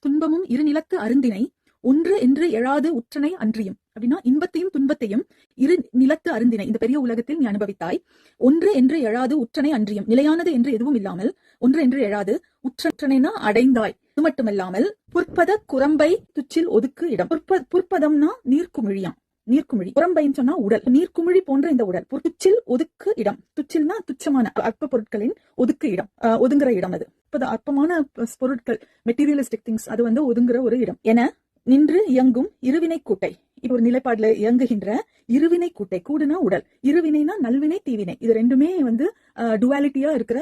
துன்பமும் இருநிலத்து அருந்தினை ஒன்று என்று எழாது உற்றனை அன்றியும். அப்படின்னா இன்பத்தையும் துன்பத்தையும் இரு நிலத்து அருந்தினை இந்த பெரிய உலகத்தில் நீ அனுபவித்தாய். ஒன்று என்று எழாது உற்றனை அன்றியும், நிலையானது என்று எதுவும் இல்லாமல் ஒன்று என்று எழாது உற்றனைனா அடைந்தாய். இது மட்டுமல்லாமல் புற்பத குரம்பை துச்சில் ஒதுக்கு இடம். புற்பதம்னா நீர்க்குமிழியாம், நீர்க்குமிழி. குரம்பைன்னு சொன்னா உடல், நீர்க்குமிழி போன்ற இந்த உடல். துச்சில் ஒதுக்கு இடம். துச்சில்னா துச்சமான அற்ப பொருட்களின் ஒதுக்கு இடம், ஒதுங்குற இடம். அது அற்பமான பொருட்கள், மெட்டீரியலிஸ்டிக் திங்ஸ், அது ஒதுங்குற ஒரு இடம் என நின்று இயங்கும் இருவினை கூட்டை. இப்ப ஒரு நிலைப்பாடுல இயங்குகின்ற இருவினை கூட்டை. கூடுனா உடல், இருவினைனா நல்வினை தீவினை. இது ரெண்டுமே டுவாலிட்டியா இருக்கிற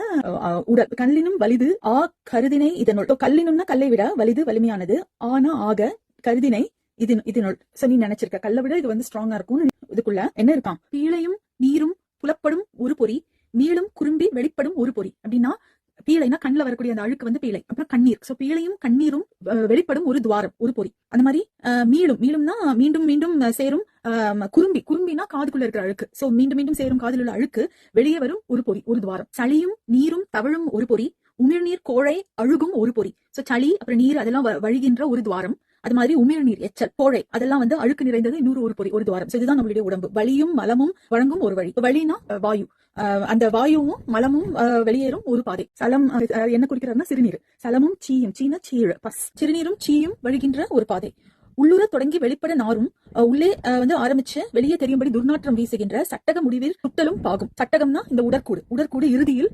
உடல். கல்லினும் வலிது ஆ கருதினை இதனுள். கல்லினும்னா கல்லை விட, வலிது வலிமையானது, ஆனா ஆக கருதினை இதனுள். நீ நினைச்சிருக்க கல்லை விட இது ஸ்ட்ராங்கா இருக்கும். இதுக்குள்ள என்ன இருக்கான்? பீழையும் நீரும் புலப்படும் ஒரு பொறி, மீளும் குறும்பி வெளிப்படும் ஒரு பொறி. அப்படின்னா பீழைனா கண்ணில் வரக்கூடிய அந்த அழுக்கு பீழை. அப்புறம் கண்ணீர். சோ பீழையும் கண்ணீரும் வெளிப்படும் ஒரு துவாரம், ஒரு பொறி. அந்த மாதிரி மீளும்னா மீண்டும் மீண்டும் சேரும். குறும்பினா காதுக்குள்ள இருக்கிற அழுக்கு. சோ மீண்டும் மீண்டும் சேரும் காதில் உள்ள அழுக்கு வெளியே வரும் ஒரு பொறி, ஒரு துவாரம். சளியும் நீரும் தவழும் ஒரு பொறி, உமிழ்நீர் கோழை அழுகும் ஒரு பொறி. சோ சளி அப்புறம் நீர் அதெல்லாம் வழிகின்ற ஒரு துவாரம். அது மாதிரி உமிழ்நீர், எச்சல், கோழை அதெல்லாம் அழுக்கு நிறைந்தது இன்னொரு ஒரு பொறி, ஒரு துவாரம். இதுதான் நம்மளுடைய உடம்பு. வலியும் மலமும் வழங்கும் ஒரு வழி. வழினா வாயு, அந்த வாயுவும் மலமும் வெளியேறும் ஒரு பாதை. சலம் என்ன குறிக்கிறாருன்னா சிறுநீர். சலமும் சீயும், சீன சீழ் பஸ், சிறுநீரும் சீயும் வழிகின்ற ஒரு பாதை. உள்ளுர தொடங்கி வெளிப்பட நாரும் உள்ளே ஆரம்பிச்சு வெளியே தெரியும்படி துர்நாற்றம் வீசுகின்ற சட்டக முடிவில் சுட்டலும் பாகும். சட்டகம்னா இந்த உடற்கூடு. உடற்கூடு இறுதியில்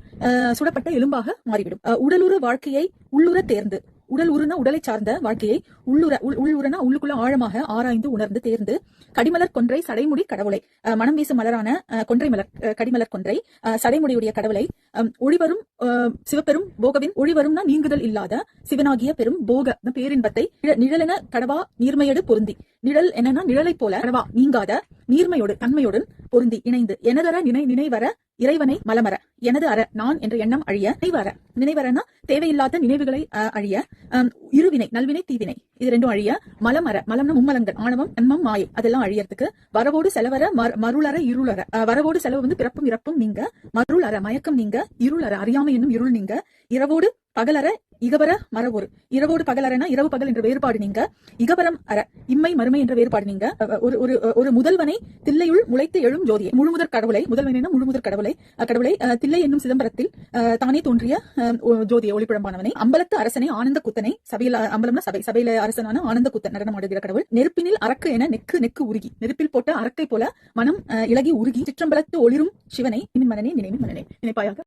சுடப்பட்ட எலும்பாக மாறிவிடும். உடலுற வாழ்க்கையை உள்ளுர தேர்ந்து, உடல் உருனா உடலை சார்ந்த வாழ்க்கையை, உள்ளுரனா உள்ளுக்குள்ள ஆழமாக ஆராய்ந்து உணர்ந்து தேர்ந்து, கடிமலர் கொன்றை சடைமுடி கடவுளை, மனம் வீசும் மலரான கொன்றை மலர், கடிமலர் கொன்றை சடைமுடியுடைய கடவுளை, ஒளிவரும் சிவபெரும் போகவின், ஒளிவரும்னா நீங்குதல் இல்லாத சிவனாகிய பெரும் போக பேரின்பத்தை, நிழலென கடவா நீர்மையோடு பொருந்தி. நிழல் என்னன்னா நிழலை போல, கடவா நீங்காத நீர்மையோடு தன்மையுடன் பொருந்தி இணைந்து, எனதர நினைவர இறைவனை மலமர, எனது அற நான் என்ற எண்ணம் அழிய, நினைவரனா தேவையில்லாத நினைவுகளை அழிய, இருவினை நல்வினை தீவினை இது ரெண்டும் அழிய, மலமர, மலம்னா மும்மலங்கள், ஆணவம் அன்மம் மாயை அதெல்லாம் அழியறதுக்கு, வரவோடு செலவர மருளற இருளற, வரவோடு செலவு பிறப்பும் இறப்பும் நீங்க, மருளற மயக்கம் நீங்க, இருளற அறியாமை என்னும் இருள் நீங்க, இரவோடு பகலற இகபர மரவொரு, இரவோடு பகலறனா இரவு பகல் என்ற வேறுபாடு நீங்க, இகபரம் அற இம்மை மறுமை என்ற வேறுபாடு நீங்க, ஒரு முதல்வனை தில்லையுள் முளைத்து எழும் ஜோதியை, முழுமுதற் கடவுளை, முதல்வனா முழுமுதற் கடவுளை தில்லை என்னும் சிதம்பரத்தில் தானே தோன்றிய ஜோதியை, ஒளிப்பிழம்பானவனை, அம்பலத்து அரசனை ஆனந்த குத்தனை, சபையில் அம்பலம்னா சபையில அரசனான ஆனந்த குத்தன் நடனம் ஆடுகிற கடவுள், நெருப்பினில் அரக்கு என நெக்கு உருகி, நெருப்பில் போட்ட அரக்கை போல மனம் இலகி உருகி, சிற்றம்பலத்து ஒளிரும் சிவனை மனனே நினைப்பாயாக.